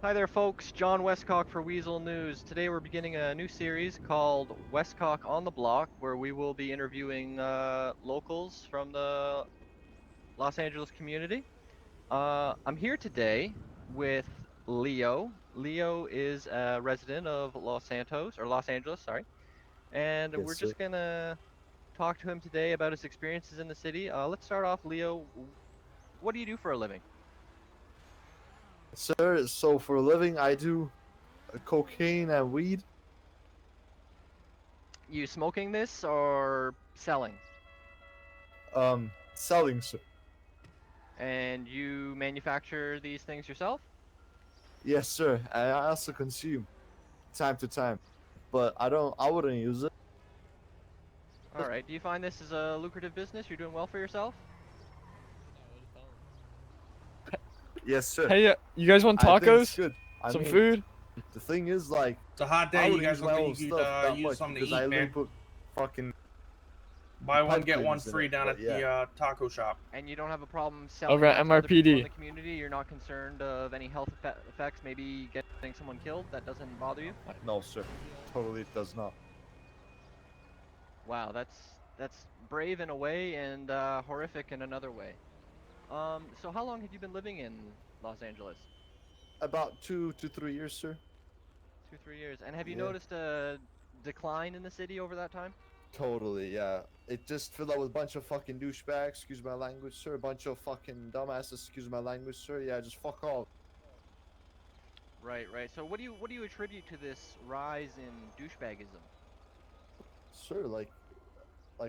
Hi there, folks. John Westcock for Weasel News. Today we're beginning a new series called Westcock on the Block, where we will be interviewing locals from the Los Angeles community. I'm here today with Leo. Leo is a resident of Los Santos, or Los Angeles, sorry. And Yes, we're sir. just gonna talk to him today about his experiences in the city. Let's start off, Leo. What do you do for a living? Sir, so for a living, I do cocaine and weed. You smoking this or selling? Selling, sir. And you manufacture these things yourself? Yes, sir. And I also consume time to time, but I wouldn't use it. All right. Do you find this is a lucrative business? You're doing well for yourself? Yes, sir. Hey, you guys want I think it's tacos? good. I Some mean, food? the thing is, like, It's a hot I day. You wouldn't guys use my looking? own You could stuff that use much something to because I eat, literally man. put fucking Buy one, pipe get one cleaners in free it. down But at yeah, the taco shop. And you don't have a problem Over selling at that to other people in the MRPD. community? You're not concerned of any health effects, maybe getting someone killed? That doesn't bother you? no, sir. Totally does not. Wow, that's brave in a way and horrific in another way. So how long have you been living in Los Angeles? About 2 to 3 years, sir. 2, 3 years. And have you Yeah. noticed a decline in the city over that time? Totally, yeah. It just filled out with a bunch of fucking douchebags, excuse my language, sir. A bunch of fucking dumbasses, excuse my language, sir. Yeah, just fuck all. Right, right. So what do you attribute to this rise in douchebagism? Sir, like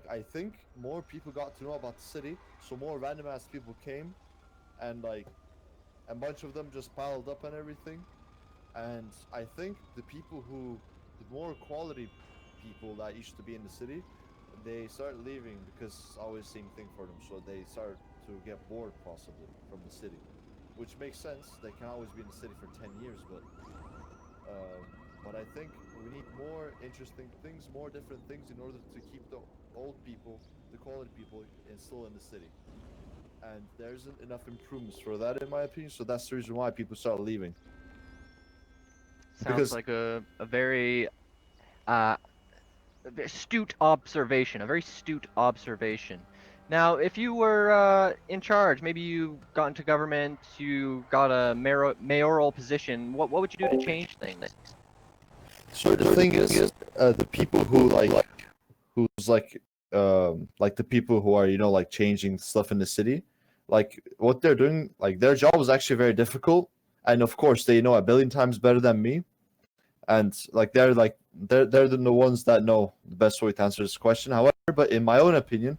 I think more people got to know about the city, so more random ass people came, and like a bunch of them just piled up and everything. And I think the more quality people that used to be in the city, they started leaving because it's always the same thing for them. So they started to get bored possibly from the city, which makes sense. They can always be in the city for 10 years, um, but I think we need more interesting things, more different things in order to keep the old people, the quality people, still in the city. And there isn't enough improvements for that, in my opinion. So that's the reason why people start leaving. Sounds Because like a very uh, astute observation, a very astute observation. Now, if you were in charge, maybe you got into government, you got a mayoral position, what would you do to change things? so the thing is, the people who who's like the people who are like changing stuff in the city, like what they're doing, like their job is actually very difficult, and of course they know a billion times better than me, and they're the ones that know the best way to answer this question. However, but in my own opinion,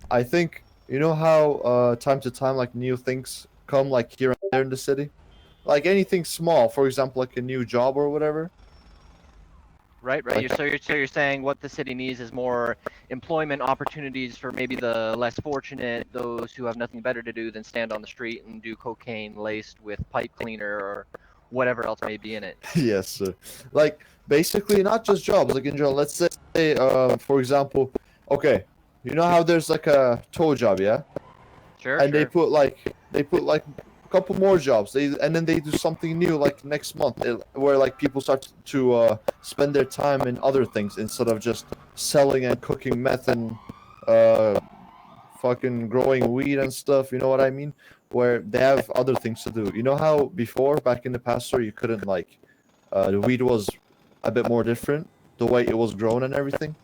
I think how time to time like new things come like here and there in the city, like anything small, for example, like a new job or whatever. Right, right. Like So you're saying what the city needs is more employment opportunities for maybe the less fortunate, those who have nothing better to do than stand on the street and do cocaine laced with pipe cleaner or whatever else may be in it. yes, sir. Like basically not just jobs, like in general. Let's say, for example, okay, you know how there's like a tow job, yeah, Sure, and sure. they put like a couple more jobs. And then they do something new like next month, where like people start to spend their time in other things instead of just selling and cooking meth and uh, fucking growing weed and stuff. You know what I mean? Where they have other things to do. You know how before, back in the past, sir, you couldn't like the weed was a bit more different, the way it was grown and everything.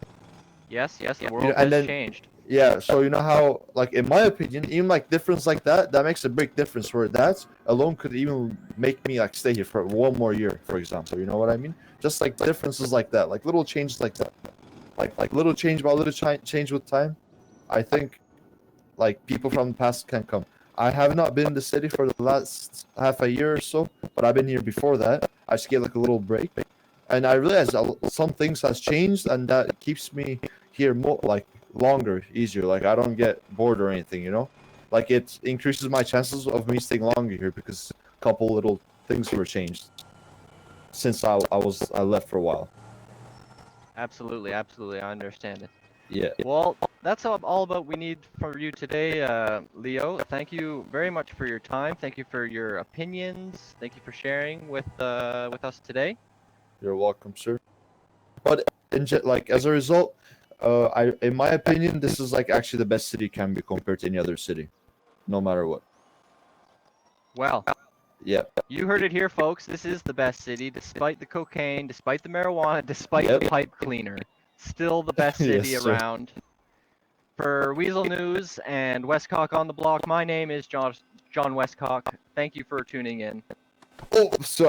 Yes, yes, the You know, world and has then changed. yeah, so you know how, like in my opinion, even like difference like that makes a big difference. Where that alone could even make me like stay here for one more year, for example. You know what I mean? Just like differences like that, like little changes like that, like little change by little change with time. I think like people from the past can come. I have not been in the city for the last half a year or so, but I've been here before that. I just get like a little break, and I realized some things has changed, and that keeps me here more like longer, easier. Like I don't get bored or anything, you know. Like it increases my chances of me staying longer here because a couple little things were changed since I left for a while. Absolutely, absolutely. I understand it. Yeah. Well, that's all about we need for you today, Leo. Thank you very much for your time. Thank you for your opinions. Thank you for sharing with us today. You're welcome, sir. But like as a result, in my opinion, this is like actually the best city can be compared to any other city, no matter what. Well, Yeah. you heard it here, folks. This is the best city, despite the cocaine, despite the marijuana, despite the Yep. pipe cleaner. Still the best Yes, city sir. around. For Weasel News and Westcock on the Block, my name is John Westcock. Thank you for tuning in. Oh, so